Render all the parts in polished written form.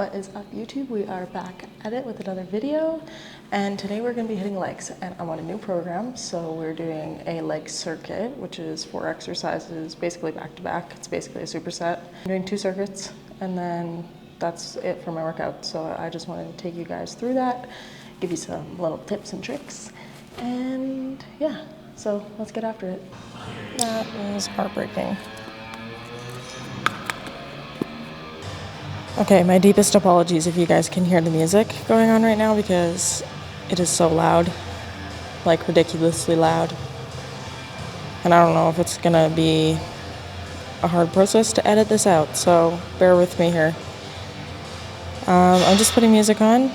What is up, YouTube? We are back at it with another video, and today we're going to be hitting legs, and I'm on a new program. So we're doing a leg circuit, which is 4 exercises basically back to back. It's basically a superset. I'm doing 2 circuits, and then that's it for my workout. So I just wanted to take you guys through that, give you some little tips and tricks, and yeah, so let's get after it. That is heartbreaking. Okay, my deepest apologies if you guys can hear the music going on right now because it is so loud, like ridiculously loud. And I don't know if it's gonna be a hard process to edit this out, so bear with me here. I'm just putting music on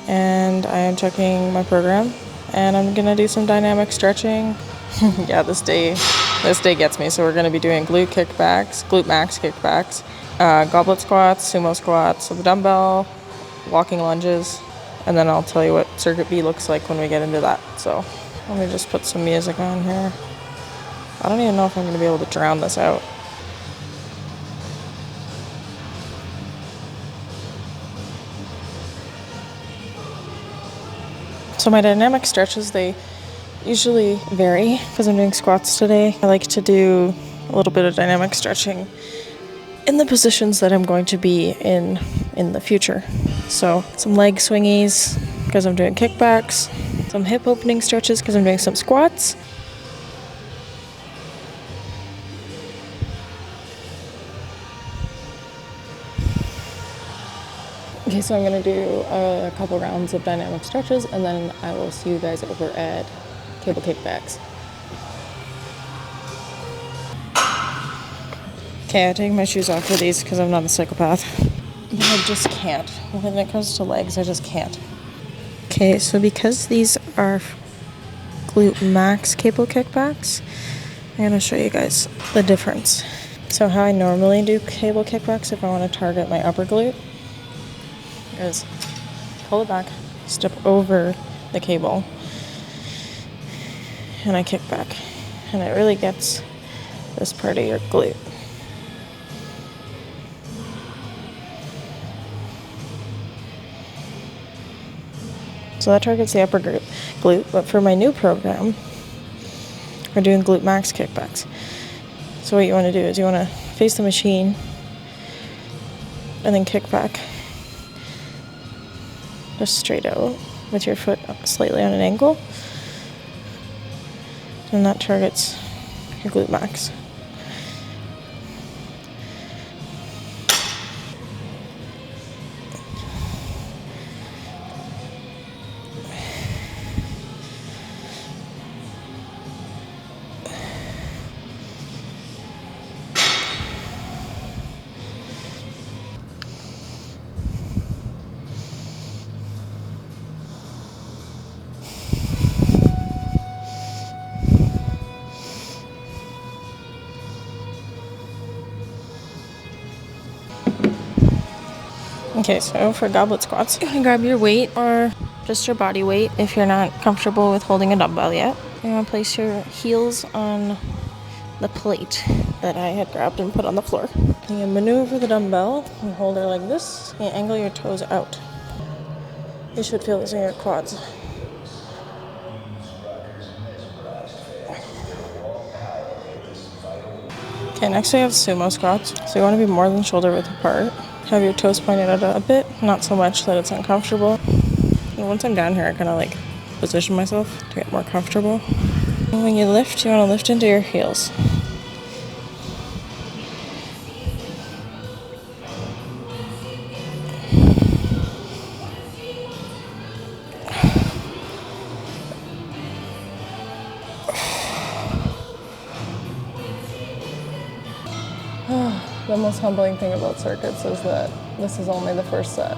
and I am checking my program and I'm gonna do some dynamic stretching. Yeah, this day gets me, so we're gonna be doing glute max kickbacks. Goblet squats, sumo squats with a dumbbell, walking lunges, and then I'll tell you what circuit B looks like when we get into that. So let me just put some music on here. I don't even know if I'm going to be able to drown this out. So my dynamic stretches, they usually vary because I'm doing squats today. I like to do a little bit of dynamic stretching in the positions that I'm going to be in the future. So some leg swingies because I'm doing kickbacks, some hip opening stretches because I'm doing some squats. Okay, so I'm gonna do a couple rounds of dynamic stretches and then I will see you guys over at cable kickbacks. Okay, I take my shoes off for these because I'm not a psychopath. But I just can't. When it comes to legs, I just can't. Okay, so because these are glute max cable kickbacks, I'm gonna show you guys the difference. So how I normally do cable kickbacks if I want to target my upper glute is pull it back, step over the cable, and I kick back. And it really gets this part of your glute. So that targets the upper glute, but for my new program, we're doing glute max kickbacks. So what you want to do is you want to face the machine and then kick back just straight out with your foot slightly on an angle. And that targets your glute max. Okay, so for goblet squats, you're gonna grab your weight or just your body weight if you're not comfortable with holding a dumbbell yet. You're gonna place your heels on the plate that I had grabbed and put on the floor. And you maneuver the dumbbell and hold her like this and angle your toes out. You should feel this in your quads. Okay, next we have sumo squats. So you want to be more than shoulder width apart. Have your toes pointed out a bit, not so much that it's uncomfortable. And once I'm down here, I kind of like position myself to get more comfortable. And when you lift, you want to lift into your heels. The most humbling thing about circuits is that this is only the first set.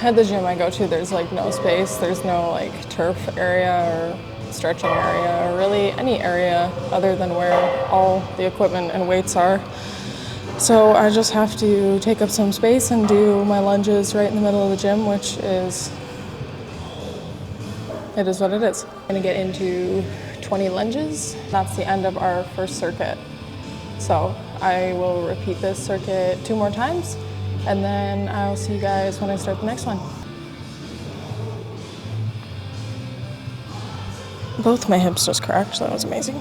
At the gym I go to, there's like no space. There's no like turf area or stretching area or really any area other than where all the equipment and weights are. So I just have to take up some space and do my lunges right in the middle of the gym, which is, it is what it is. I'm gonna get into 20 lunges. That's the end of our first circuit. So I will repeat this circuit 2 more times, and then I'll see you guys when I start the next one. Both my hips just cracked, so that was amazing.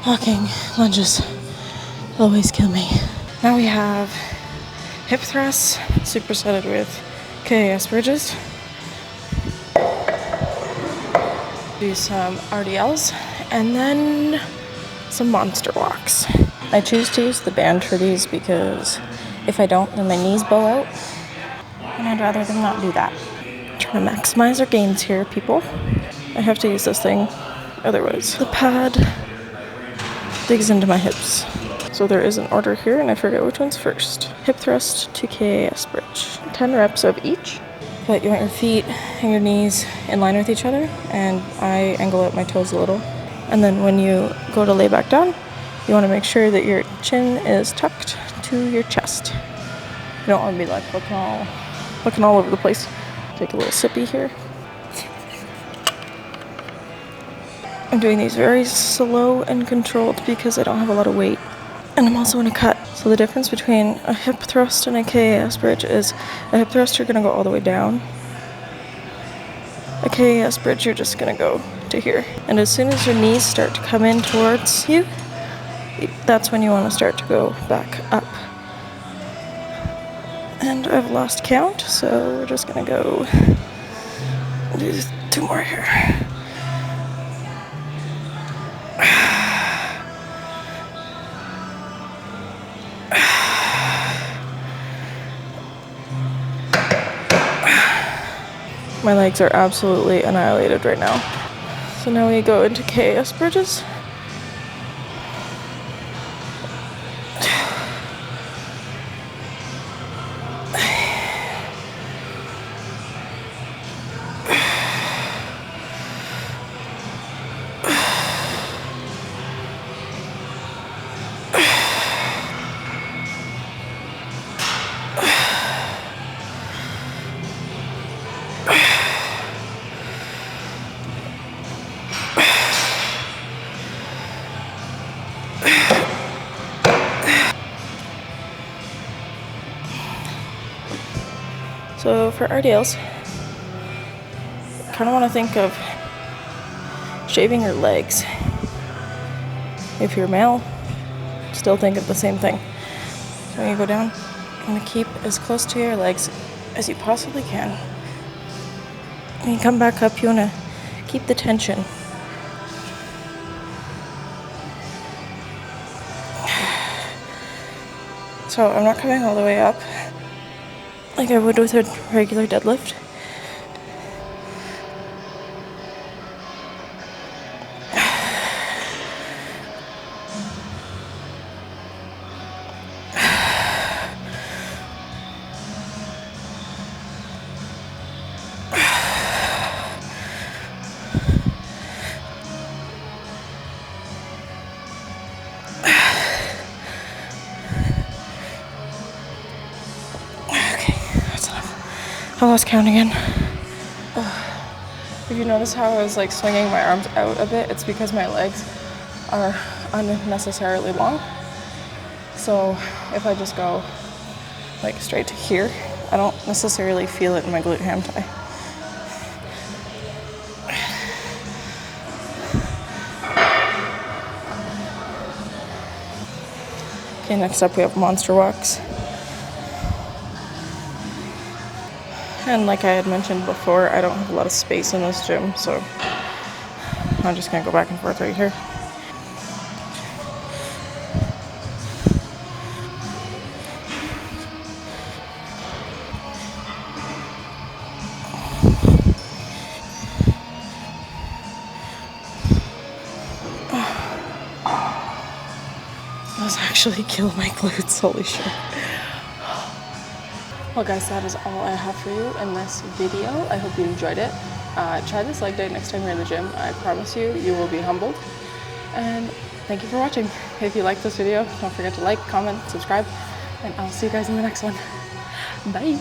Walking lunges always kill me. Now we have hip thrusts, supersetted with KAS bridges. Do some RDLs, and then some monster walks. I choose to use the band for these because if I don't, then my knees bow out, and I'd rather them not do that. I'm trying to maximize our gains here, people. I have to use this thing, otherwise the pad digs into my hips. So there is an order here, and I forget which one's first. Hip thrust to KAS bridge. 10 reps of each. But you want your feet and your knees in line with each other, and I angle out my toes a little. And then when you go to lay back down, you want to make sure that your chin is tucked to your chest. You don't want to be like looking all over the place. Take a little sippy here. I'm doing these very slow and controlled because I don't have a lot of weight. And I'm also in a cut. So the difference between a hip thrust and a KAS bridge is a hip thrust, you're gonna go all the way down. A KAS bridge, you're just gonna go to here. And as soon as your knees start to come in towards you, that's when you wanna start to go back up. And I've lost count, so we're just gonna go do 2 more here. My legs are absolutely annihilated right now. So now we go into KAS bridges. So for RDLs, I kind of want to think of shaving your legs. If you're male, still think of the same thing. So when you go down, you want to keep as close to your legs as you possibly can. When you come back up, you want to keep the tension. So I'm not coming all the way up like I would with a regular deadlift. I lost count again. If you notice how I was like swinging my arms out a bit, it's because my legs are unnecessarily long. So if I just go like straight to here, I don't necessarily feel it in my glute ham tie. Okay, next up we have monster walks. And like I had mentioned before, I don't have a lot of space in this gym, so I'm just gonna go back and forth right here. Those actually kill my glutes, holy shit. Well guys, that is all I have for you in this video. I hope you enjoyed it. Try this leg day next time you're in the gym. I promise you, you will be humbled. And thank you for watching. If you liked this video, don't forget to like, comment, subscribe, and I'll see you guys in the next one. Bye.